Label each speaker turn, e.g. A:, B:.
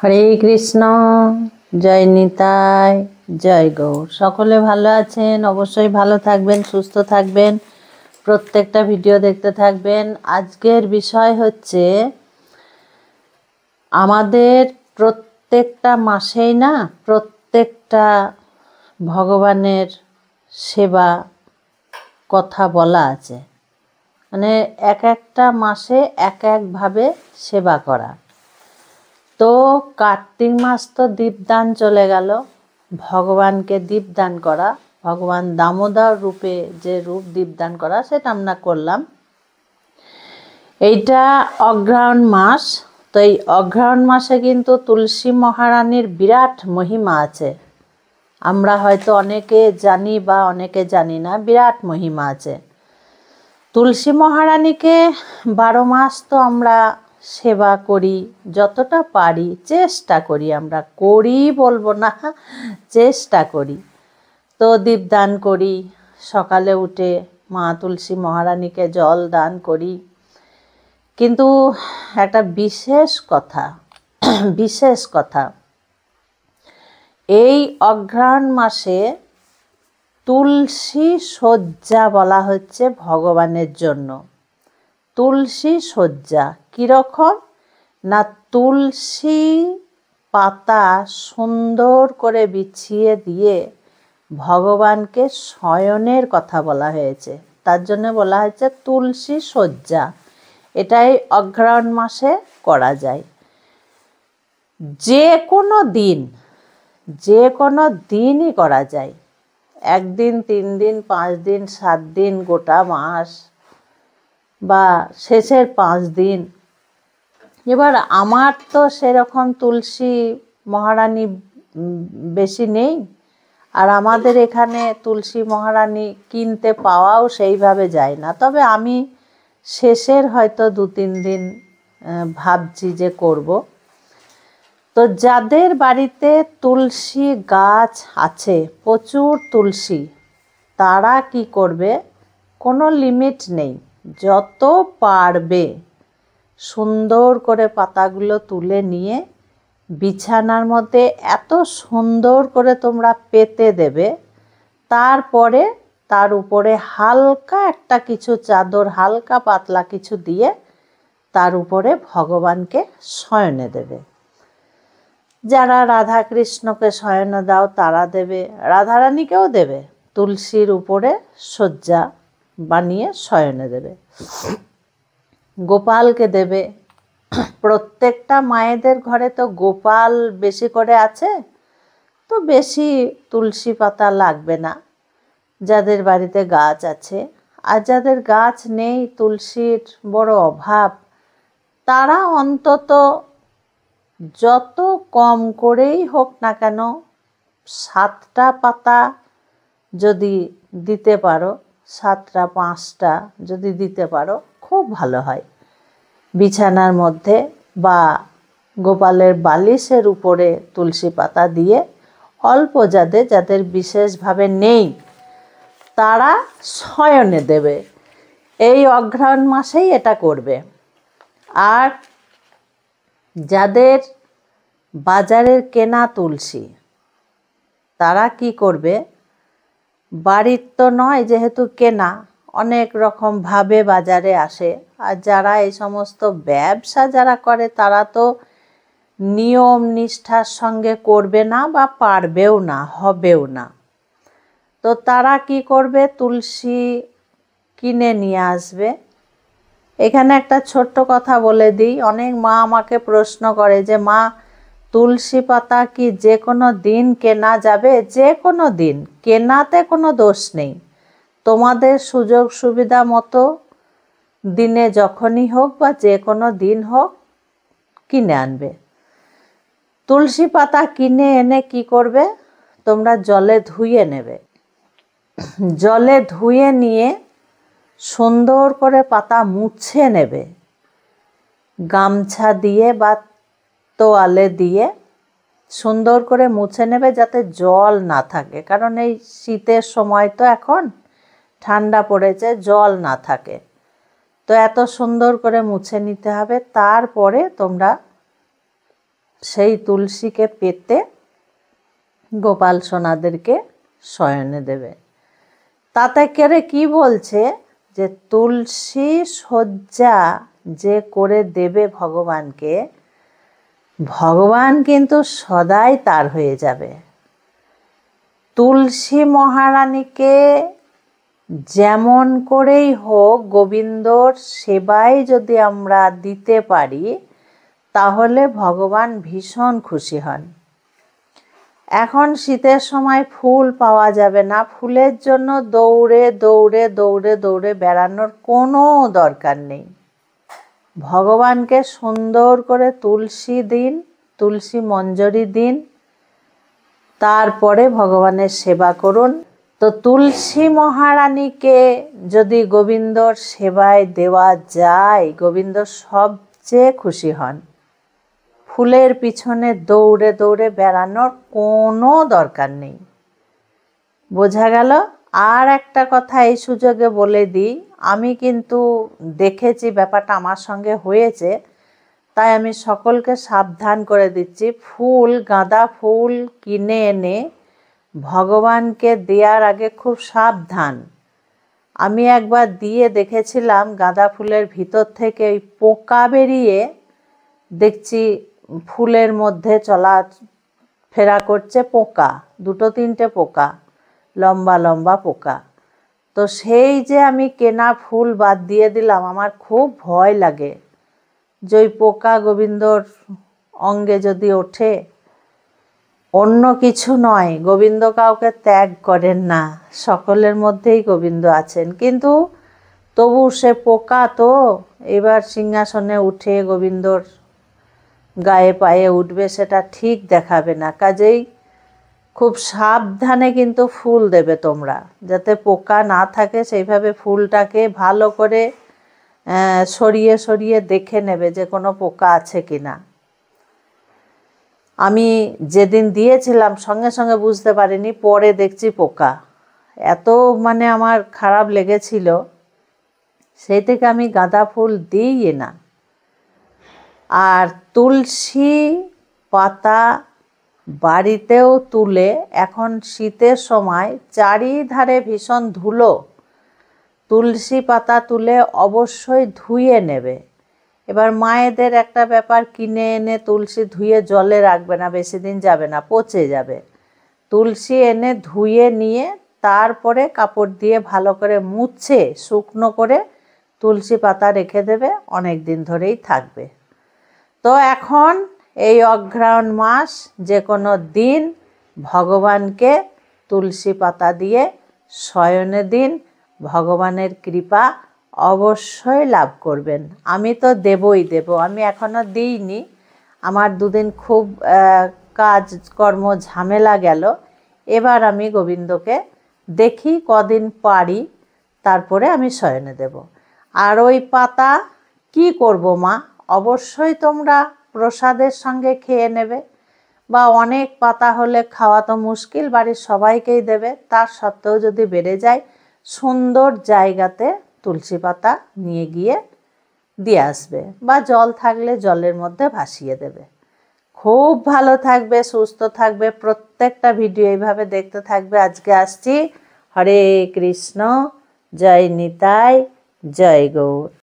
A: হরে কৃষ্ণ। জয় নিতাই, জয় গৌর। সকলে ভালো আছেন? অবশ্যই ভালো থাকবেন, সুস্থ থাকবেন, প্রত্যেকটা ভিডিও দেখতে থাকবেন। আজকের বিষয় হচ্ছে আমাদের প্রত্যেকটা মাসেই না প্রত্যেকটা ভগবানের সেবা কথা বলা আছে। মানে এক একটা মাসে এক একভাবে সেবা করা। তো কার্তিক মাস তো দীপদান চলে গেল, ভগবানকে দীপদান করা, ভগবান দামোদর রূপে যে রূপ দীপদান করা সেটা আমরা করলাম। এইটা অগ্রহায়ণ মাস। তো এই অগ্রহায়ণ মাসে কিন্তু তুলসী মহারানীর বিরাট মহিমা আছে। আমরা হয়তো অনেকে জানি বা অনেকে জানি না, বিরাট মহিমা আছে। তুলসী মহারানীকে 12 মাস তো আমরা সেবা করি, যতটা পারি চেষ্টা করি, আমরা করি বলবো না, চেষ্টা করি। তো দীপদান করি, সকালে উঠে মা তুলসী মহারানীকে জল দান করি। কিন্তু একটা বিশেষ কথা, এই অগ্রহায়ণ মাসে তুলসী শয্যা বলা হচ্ছে ভগবানের জন্য। তুলসী শয্যা কীরকম না, তুলসী পাতা সুন্দর করে বিছিয়ে দিয়ে ভগবানকে শয়নের কথা বলা হয়েছে, তার জন্য বলা হয়েছে তুলসী শয্যা। এটাই অগ্রহায়ণ মাসে করা যায়। যে কোনো দিনই করা যায়, 1 দিন, 3 দিন, 5 দিন, 7 দিন, গোটা মাস বা শেষের 5 দিন। এবার আমার তো সেরকম তুলসী মহারানী বেশি নেই, আর আমাদের এখানে তুলসী মহারানী কিনতে পাওয়াও সেইভাবে যায় না। তবে আমি শেষের হয়তো 2-3 দিন ভাবছি যে করব। তো যাদের বাড়িতে তুলসী গাছ আছে, প্রচুর তুলসী, তারা কি করবে, কোনো লিমিট নেই, যত পারবে সুন্দর করে পাতাগুলো তুলে নিয়ে বিছানার মধ্যে এত সুন্দর করে তোমরা পেতে দেবে। তারপরে তার উপরে হালকা একটা কিছু চাদর, হালকা পাতলা কিছু দিয়ে তার উপরে ভগবানকে শয়নে দেবে। যারা রাধা কৃষ্ণকে শয়নে দাও তারা দেবে, রাধারানীকেও দেবে, তুলসীর উপরে শয্যা বানিয়ে শয়নে দেবে, গোপালকে দেবে। প্রত্যেকটা মায়েদের ঘরে তো গোপাল বেশি করে আছে, তো বেশি তুলসী পাতা লাগবে না যাদের বাড়িতে গাছ আছে। আর যাদের গাছ নেই, তুলসীর বড় অভাব, তারা অন্তত যত কম করেই হোক না কেন 7টা পাতা যদি দিতে পারো, 7টা 5টা যদি দিতে পারো খুব ভালো হয়। বিছানার মধ্যে বা গোপালের বালিশের উপরে তুলসী পাতা দিয়ে অল্প যাদের বিশেষভাবে নেই তারা শয়নে দেবে। এই অগ্রহায়ণ মাসেই এটা করবে। আর যাদের বাজারের কেনা তুলসী, তারা কি করবে, বাড়ির তো নয় যেহেতু কেনা, অনেক রকম ভাবে বাজারে আসে। আর যারা এই সমস্ত ব্যবসা যারা করে তারা তো নিয়ম নিষ্ঠার সঙ্গে করবে না বা পারবেও না, হবেও না। তো তারা কি করবে, তুলসী কিনে নিয়ে আসবে। এখানে একটা ছোট্ট কথা বলে দিই, অনেক মা আমাকে প্রশ্ন করে যে মা, তুলসী পাতা কি যে কোনো দিন কেনা যাবে? যে কোনো দিন, কেনাতে কোনো দোষ নেই, তোমাদের সুযোগ সুবিধা মতো দিনে যখনই হোক বা যে কোনো দিন হোক কিনে আনবে। তুলসী পাতা কিনে এনে কি করবে, তোমরা জলে ধুয়ে নেবে। জলে ধুয়ে নিয়ে সুন্দর করে পাতা মুছে নেবে, গামছা দিয়ে বা তোয়ালে দিয়ে সুন্দর করে মুছে নেবে, যাতে জল না থাকে। কারণ এই শীতের সময় তো, এখন ঠান্ডা পড়েছে, জল না থাকে। তো এত সুন্দর করে মুছে নিতে হবে। তারপরে তোমরা সেই তুলসীকে পেতে গোপাল সোনাদেরকে শয়নে দেবে। তাতে করে কি বলছে যে তুলসী শয্যা যে করে দেবে ভগবানকে, ভগবান কিন্তু সদাই তার হয়ে যাবে। তুলসী মহারানীকে যেমন করেই হোক গোবিন্দর সেবায় যদি আমরা দিতে পারি তাহলে ভগবান ভীষণ খুশি হন। এখন শীতের সময় ফুল পাওয়া যাবে না, ফুলের জন্য দৌড়ে দৌড়ে দৌড়ে দৌড়ে বেড়ানোর কোনো দরকার নেই। ভগবানকে সুন্দর করে তুলসী দিন, তুলসী মঞ্জরি দিন, তারপরে ভগবানের সেবা করুন। তো তুলসী মহারানীকে যদি গোবিন্দর সেবায় দেওয়া যায়, গোবিন্দ সবচেয়ে খুশি হন। ফুলের পিছনে দৌড়ে দৌড়ে বেড়ানোর কোনো দরকার নেই। বোঝা গেল? আর একটা কথা এই সুযোগে বলে দিই, আমি কিন্তু দেখেছি ব্যাপারটা আমার সঙ্গে হয়েছে, তাই আমি সকলকে সাবধান করে দিচ্ছি। ফুল, গাঁদা ফুল কিনে এনে ভগবানকে দেওয়ার আগে খুব সাবধান। আমি একবার দিয়ে দেখেছিলাম গাঁদা ফুলের ভিতর থেকে ওই পোকা বেরিয়ে দেখছি ফুলের মধ্যে চলা ফেরা করছে পোকা, 2-3টে পোকা, লম্বা লম্বা পোকা। তো সেই যে আমি কেনা ফুল বাদ দিয়ে দিলাম, আমার খুব ভয় লাগে যে ওই পোকা গোবিন্দর অঙ্গে যদি ওঠে। অন্য কিছু নয়, গোবিন্দ কাউকে ত্যাগ করেন না, সকলের মধ্যেই গোবিন্দ আছেন, কিন্তু তবু সে পোকা তো এবার সিংহাসনে উঠে গোবিন্দর গায়ে পায়ে উঠবে, সেটা ঠিক দেখাবে না। কাজেই খুব সাবধানে কিন্তু ফুল দেবে তোমরা, যাতে পোকা না থাকে। সেইভাবে ফুলটাকে ভালো করে সরিয়ে সরিয়ে দেখে নেবে যে কোনো পোকা আছে কিনা। আমি যেদিন দিয়েছিলাম সঙ্গে সঙ্গে বুঝতে পারিনি, পরে দেখছি পোকা। এত মানে আমার খারাপ লেগেছিল, সেই থেকে আমি গাঁদা ফুল দিই না। আর তুলসী পাতা বাড়িতেও তুলে, এখন শীতের সময় চারিধারে ভীষণ ধুলো, তুলসী পাতা তুলে অবশ্যই ধুয়ে নেবে। এবার মায়েদের একটা ব্যাপার, কিনে এনে তুলসী ধুয়ে জলে রাখবে না, বেশি দিন যাবে না, পচে যাবে। তুলসী এনে ধুয়ে নিয়ে তারপরে কাপড় দিয়ে ভালো করে মুছে শুকনো করে তুলসী পাতা রেখে দেবে, অনেক দিন ধরেই থাকবে। তো এখন এই অঘ্রাণ মাস যে কোনো দিন ভগবানকে তুলসী পাতা দিয়ে শয়নে দিন, ভগবানের কৃপা অবশ্যই লাভ করবেন। আমি তো দেবই দেব, আমি এখনও দিইনি। আমার 2 দিন খুব কাজকর্ম ঝামেলা গেল। এবার আমি গোবিন্দকে দেখি কদিন পারি, তারপরে আমি শয়নে দেব। আর ওই পাতা কি করব মা? অবশ্যই তোমরা প্রসাদের সঙ্গে খেয়ে নেবে, বা অনেক পাতা হলে খাওয়া তো মুশকিল, বাড়ির সবাইকেই দেবে। তার সত্ত্বেও যদি বেড়ে যায়, সুন্দর জায়গাতে তুলসী পাতা নিয়ে গিয়ে দিয়ে আসবে, বা জল থাকলে জলের মধ্যে ভাসিয়ে দেবে। খুব ভালো থাকবে, সুস্থ থাকবে, প্রত্যেকটা ভিডিও এইভাবে দেখতে থাকবে। আজকে আসছি। হরে কৃষ্ণ, জয় নিতাই, জয় গৌর।